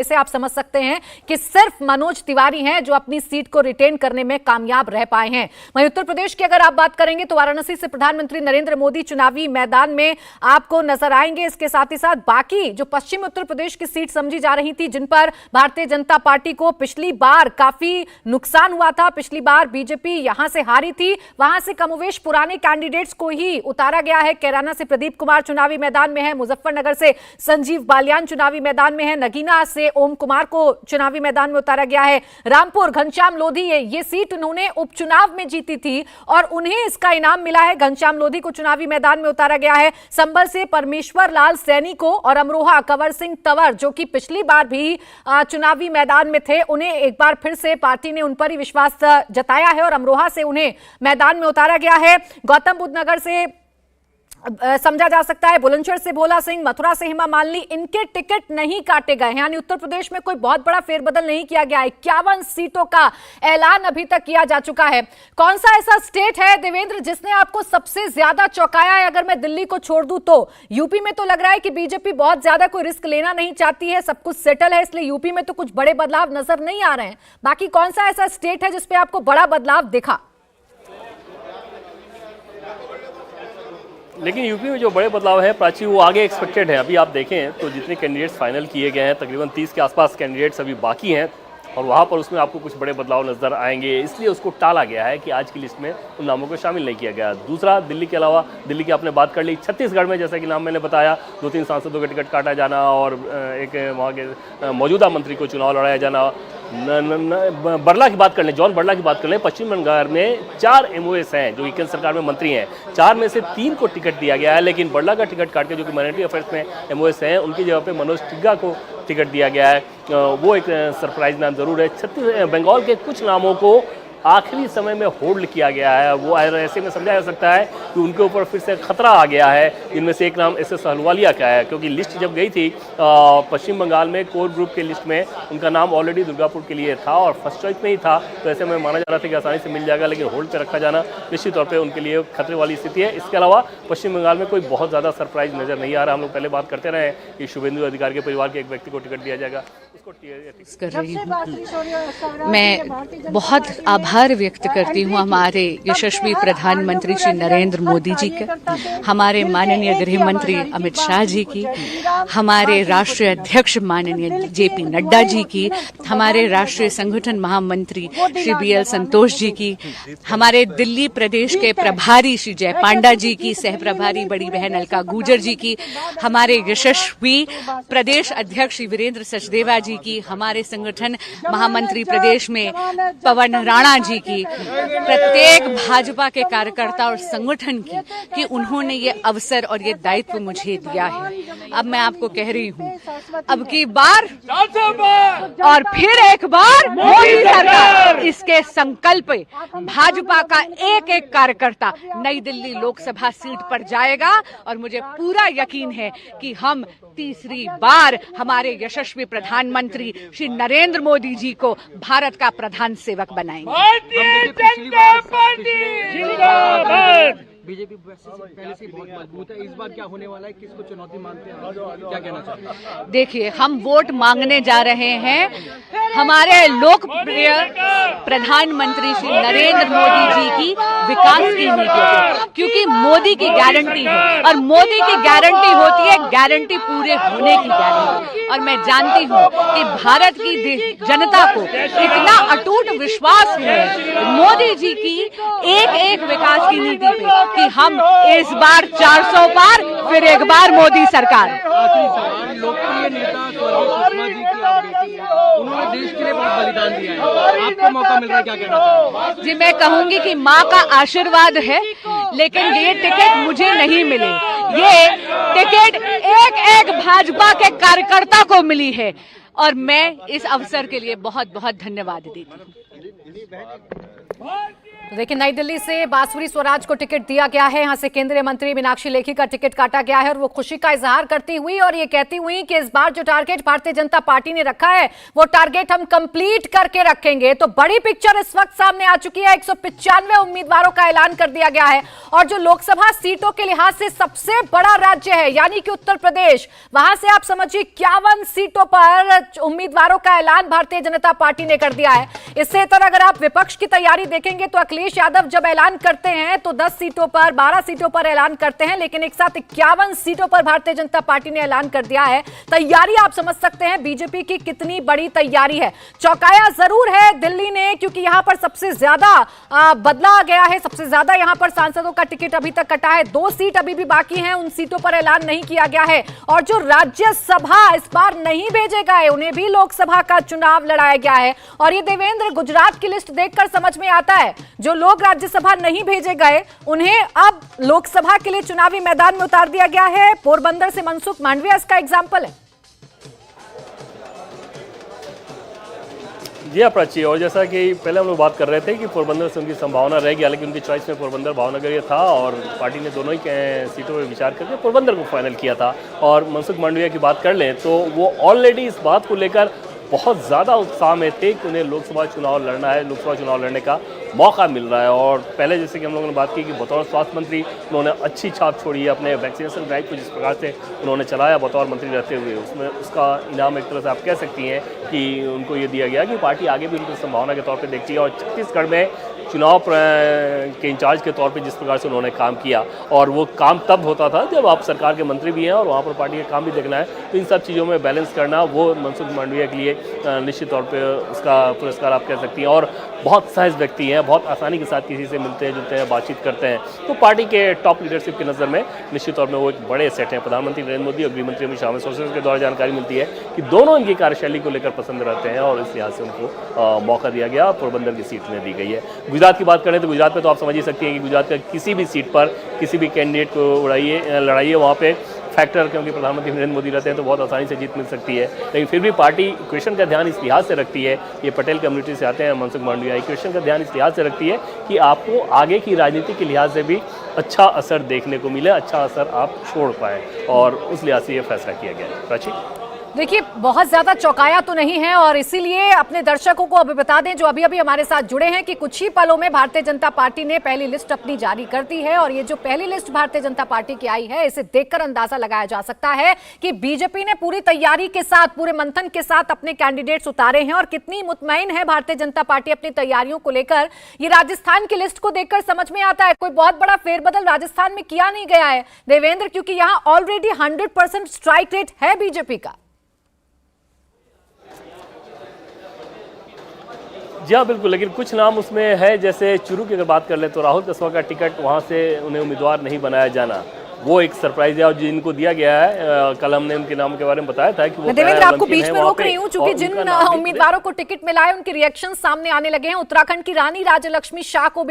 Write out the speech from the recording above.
इसे आप समझ सकते हैं कि सिर्फ मनोज तिवारी हैं जो अपनी सीट को रिटेन करने में कामयाब रह पाए हैं। वहीं उत्तर प्रदेश की अगर आप बात करेंगे तो वाराणसी से प्रधानमंत्री नरेंद्र मोदी चुनावी मैदान में आपको नजर आएंगे। इसके साथ ही साथ बाकी जो पश्चिम उत्तर प्रदेश की सीट समझी जा रही थी, जिन पर भारतीय जनता पार्टी को पिछली बार काफी नुकसान हुआ था, पिछली बार बीजेपी यहां से हारी थी, वहां से कमोवेश पुराने कैंडिडेट्स को ही उतारा गया है। कैराना से प्रदीप कुमार चुनावी मैदान में है, मुजफ्फरनगर से संजीव बालियान चुनावी मैदान में है, नगीना से ओम कुमार को चुनावी मैदान में उतारा गया है। रामपुर घनश्याम लोधी ये सीट उन्होंने उपचुनाव में जीती थी और उन्हें इसका इनाम मिला है। घनश्याम लोधी को चुनावी मैदान में उतारा गया है। संभल से परमेश्वर लाल सैनी को और अमरोहा कंवर सिंह तंवर जो कि पिछली बार भी चुनावी मैदान में थे, उन्हें एक बार फिर से पार्टी ने उन पर ही विश्वास जताया है और अमरोहा से उन्हें मैदान में उतारा गया है। गौतम बुद्ध नगर से समझा जा सकता है, बुलंदशहर से भोला सिंह, मथुरा से हेमा मालिनी, इनके टिकट नहीं काटे गए हैं। यानी उत्तर प्रदेश में कोई बहुत बड़ा फेरबदल नहीं किया गया है। 51 सीटों का ऐलान अभी तक किया जा चुका है। कौन सा ऐसा स्टेट है देवेंद्र जिसने आपको सबसे ज्यादा चौंकाया है? अगर मैं दिल्ली को छोड़ दूं तो यूपी में तो लग रहा है कि बीजेपी बहुत ज्यादा कोई रिस्क लेना नहीं चाहती है, सब कुछ सेटल है, इसलिए यूपी में तो कुछ बड़े बदलाव नजर नहीं आ रहे हैं। बाकी कौन सा ऐसा स्टेट है जिसपे आपको बड़ा बदलाव दिखा? लेकिन यूपी में जो बड़े बदलाव है प्राची, वो आगे एक्सपेक्टेड है। अभी आप देखें तो जितने कैंडिडेट्स फाइनल किए गए हैं, तकरीबन 30 के आसपास कैंडिडेट्स अभी बाकी हैं और वहाँ पर उसमें आपको कुछ बड़े बदलाव नजर आएंगे, इसलिए उसको टाला गया है कि आज की लिस्ट में उन नामों को शामिल नहीं किया गया। दूसरा, दिल्ली के अलावा, दिल्ली की आपने बात कर ली, छत्तीसगढ़ में जैसा कि नाम मैंने बताया, 2-3 सांसदों का टिकट काटा जाना और एक वहाँ के मौजूदा मंत्री को चुनाव लड़ाया जाना। बरला की बात कर लें, जॉन बरला की बात कर लें, पश्चिम बंगाल में 4 MOS हैं जो कि केंद्र सरकार में मंत्री हैं, 4 में से 3 को टिकट दिया गया है, लेकिन बरला का टिकट काट के जो कि माइनॉरिटी अफेयर्स में MOS हैं, उनकी जगह पे मनोज तिग्गा को टिकट दिया गया है। वो एक सरप्राइज नाम जरूर है। बंगाल के कुछ नामों को आखिरी समय में होल्ड किया गया है, वो ऐसे में समझा जा सकता है कि उनके ऊपर फिर से खतरा आ गया है। इनमें से एक नाम SS अहलुवालिया का है, क्योंकि लिस्ट जब गई थी पश्चिम बंगाल में कोर ग्रुप के लिस्ट में उनका नाम ऑलरेडी दुर्गापुर के लिए था और फर्स्ट चॉइस में ही था, तो ऐसे में माना जा रहा था कि आसानी से मिल जाएगा, लेकिन होल्ड पर रखा जाना निश्चित तौर पर उनके लिए खतरे वाली स्थिति है। इसके अलावा पश्चिम बंगाल में कोई बहुत ज़्यादा सरप्राइज नज़र नहीं आ रहा। हम लोग पहले बात करते रहे कि शुभेंदु अधिकारी के परिवार के एक व्यक्ति को टिकट दिया जाएगा, उसको कर रही हूँ। मैं बहुत आभार व्यक्त करती हूँ हमारे यशस्वी प्रधानमंत्री श्री नरेंद्र मोदी जी का, हमारे माननीय गृह मंत्री अमित शाह जी की, हमारे राष्ट्रीय अध्यक्ष माननीय JP नड्डा जी की, हमारे राष्ट्रीय संगठन महामंत्री श्री BL संतोष जी की, हमारे दिल्ली प्रदेश के प्रभारी श्री जय पांडा जी की, सह प्रभारी बड़ी बहन अलका गुर्जर जी की, हमारे यशस्वी प्रदेश अध्यक्ष श्री वीरेंद्र सचदेवा जी की, हमारे संगठन महामंत्री प्रदेश में पवन राणा जी की, प्रत्येक भाजपा के कार्यकर्ता और संगठन की कि उन्होंने ये अवसर और ये दायित्व मुझे दिया है। अब मैं आपको कह रही हूँ, अब की बार और फिर एक बार मोदी सरकार, इसके संकल्प भाजपा का एक एक कार्यकर्ता नई दिल्ली लोकसभा सीट पर जाएगा और मुझे पूरा यकीन है कि हम तीसरी बार हमारे यशस्वी प्रधानमंत्री श्री नरेंद्र मोदी जी को भारत का प्रधान सेवक बनाएंगे। बीजेपी पहले से बहुत मजबूत है, इस बार क्या होने वाला है, किसको चुनौती मानते हैं, क्या कहना चाहते हैं? देखिए, हम वोट मांगने जा रहे हैं हमारे लोकप्रिय प्रधानमंत्री श्री नरेंद्र मोदी जी की विकास की नीति, क्योंकि मोदी की गारंटी है और मोदी की गारंटी होती है गारंटी पूरे होने की गारंटी। और मैं जानती हूँ कि भारत की जनता को इतना अटूट विश्वास है मोदी जी की एक एक विकास की नीति पे कि हम इस बार 400 पार, फिर एक बार मोदी सरकार। आखिरी सवाल, लोकप्रिय नेता सुषमा जी की आप बेटी हैं, उन्होंने देश के लिए बहुत बलिदान दिया है, आपको मौका मिल रहा है, क्या कहना चाहेंगे? जी, मैं कहूंगी कि माँ का आशीर्वाद है, लेकिन ये टिकट मुझे नहीं मिली, ये टिकट एक एक भाजपा के कार्यकर्ता को मिली है और मैं इस अवसर के लिए बहुत बहुत धन्यवाद देती हूँ। तो देखिए, नई दिल्ली से बांसुरी स्वराज को टिकट दिया गया है। यहां से केंद्रीय मंत्री मीनाक्षी लेखी का टिकट काटा गया है और वो खुशी का इजहार करती हुई और ये कहती हुई कि इस बार जो टारगेट भारतीय जनता पार्टी ने रखा है वो टारगेट हम कंप्लीट करके रखेंगे। तो बड़ी पिक्चर इस वक्त सामने आ चुकी है। 195 उम्मीदवारों का ऐलान कर दिया गया है और जो लोकसभा सीटों के लिहाज से सबसे बड़ा राज्य है यानी कि उत्तर प्रदेश, वहां से आप समझिए 51 सीटों पर उम्मीदवारों का ऐलान भारतीय जनता पार्टी ने कर दिया है। इससे इतर अगर आप विपक्ष की तैयारी देखेंगे तो अखिलेश यादव जब ऐलान करते हैं तो 10 सीटों पर 12 सीटों पर ऐलान करते हैं, लेकिन एक साथ 51 सीटों पर भारतीय जनता पार्टी ने ऐलान कर दिया है। तैयारी आप समझ सकते हैं बीजेपी की कितनी बड़ी तैयारी है। चौंकाया जरूर है दिल्ली ने, क्योंकि यहां पर सबसे ज्यादा बदला गया है, सबसे ज्यादा यहां पर सांसदों का टिकट अभी तक कटा है। 2 सीट अभी भी बाकी हैं, उन सीटों पर ऐलान नहीं किया गया है। और जो राज्यसभा इस बार नहीं भेजे गए उन्हें भी लोकसभा का चुनाव लड़ाया गया है। और ये देवेंद्र, गुजरात की लिस्ट देखकर समझ में आता है, जो लोग राज्यसभा नहीं भेजे गए उन्हें अब लोकसभा के लिए चुनावी मैदान में उतार दिया गया है। पोरबंदर से मनसुख मांडविया इसका एग्जाम्पल है। जी हाँ प्राची, और जैसा कि पहले हम लोग बात कर रहे थे कि पोरबंदर से उनकी संभावना रहेगी, हालांकि उनकी चॉइस में पोरबंदर भावनगर ये था और पार्टी ने दोनों ही सीटों पर विचार करके पोरबंदर को फाइनल किया था। और मनसुख मांडविया की बात कर लें तो वो ऑलरेडी इस बात को लेकर बहुत ज़्यादा उत्साह में थे कि उन्हें लोकसभा चुनाव लड़ना है, लोकसभा चुनाव लड़ने का मौका मिल रहा है। और पहले जैसे कि हम लोगों ने बात की कि बतौर स्वास्थ्य मंत्री उन्होंने अच्छी छाप छोड़ी है अपने वैक्सीनेशन ड्राइव को जिस प्रकार से उन्होंने चलाया बतौर मंत्री रहते हुए, उसमें उसका इनाम एक तरह से आप कह सकती हैं कि उनको ये दिया गया कि पार्टी आगे भी उनको संभावना के तौर पर देखती है। और छत्तीसगढ़ में चुनाव के इंचार्ज के तौर पे जिस प्रकार से उन्होंने काम किया, और वो काम तब होता था जब आप सरकार के मंत्री भी हैं और वहाँ पर पार्टी का काम भी देखना है, तो इन सब चीज़ों में बैलेंस करना वो मनसुख मांडविया के लिए निश्चित तौर पे उसका पुरस्कार आप कह सकती हैं। और बहुत सहज व्यक्ति हैं, बहुत आसानी के साथ किसी से मिलते हैं जुलते हैं, बातचीत करते हैं, तो पार्टी के टॉप लीडरशिप की नज़र में निश्चित तौर पर वो एक बड़े सेट हैं। प्रधानमंत्री नरेंद्र मोदी और गृहमंत्री अमित शाह में सोशल के दौरान जानकारी मिलती है कि दोनों इनकी कार्यशैली को लेकर पसंद रहते हैं और इस लिहाज से उनको मौका दिया गया, पोरबंदर की सीट में दी गई है। गुजरात की बात करें तो गुजरात में तो आप समझ ही सकती हैं कि गुजरात का किसी भी सीट पर किसी भी कैंडिडेट को लड़ाइए वहाँ पे फैक्टर, क्योंकि प्रधानमंत्री नरेंद्र मोदी रहते हैं तो बहुत आसानी से जीत मिल सकती है। लेकिन फिर भी पार्टी इक्वेशन का ध्यान इस लिहाज से रखती है, ये पटेल कम्युनिटी से आते हैं मनसुख मांडविया, इक्वेशन का ध्यान इस लिहाज से रखती है कि आपको आगे की राजनीति के लिहाज से भी अच्छा असर देखने को मिले, अच्छा असर आप छोड़ पाएँ, और उस लिहाज से ये फैसला किया गया है। प्राची, देखिए, बहुत ज्यादा चौंकाया तो नहीं है और इसीलिए अपने दर्शकों को अभी बता दें जो अभी अभी हमारे साथ जुड़े हैं कि कुछ ही पलों में भारतीय जनता पार्टी ने पहली लिस्ट अपनी जारी कर दी है। और ये जो पहली लिस्ट भारतीय जनता पार्टी की आई है, इसे देखकर अंदाजा लगाया जा सकता है कि बीजेपी ने पूरी तैयारी के साथ, पूरे मंथन के साथ अपने कैंडिडेट्स उतारे हैं और कितनी मुतमईन है भारतीय जनता पार्टी अपनी तैयारियों को लेकर। ये राजस्थान की लिस्ट को देखकर समझ में आता है कोई बहुत बड़ा फेरबदल राजस्थान में किया नहीं गया है देवेंद्र, क्योंकि यहां ऑलरेडी 100% स्ट्राइक रेट है बीजेपी का। जी हाँ बिल्कुल, लेकिन कुछ नाम उसमें है, जैसे चुरू की अगर बात कर लें तो राहुल कस्वा का टिकट वहाँ से उन्हें उम्मीदवार नहीं बनाया जाना, वो एक सरप्राइज है। और जिनको दिया गया है, कल हमने उनके नाम के बारे में बताया था कि वो देवेंद्र, आपको बीच में रोक रही हूँ, चूंकि जिन उम्मीदवारों को टिकट मिला है उनके रिएक्शन सामने आने लगे हैं। उत्तराखंड की रानी राज्यलक्ष्मी शाह को भी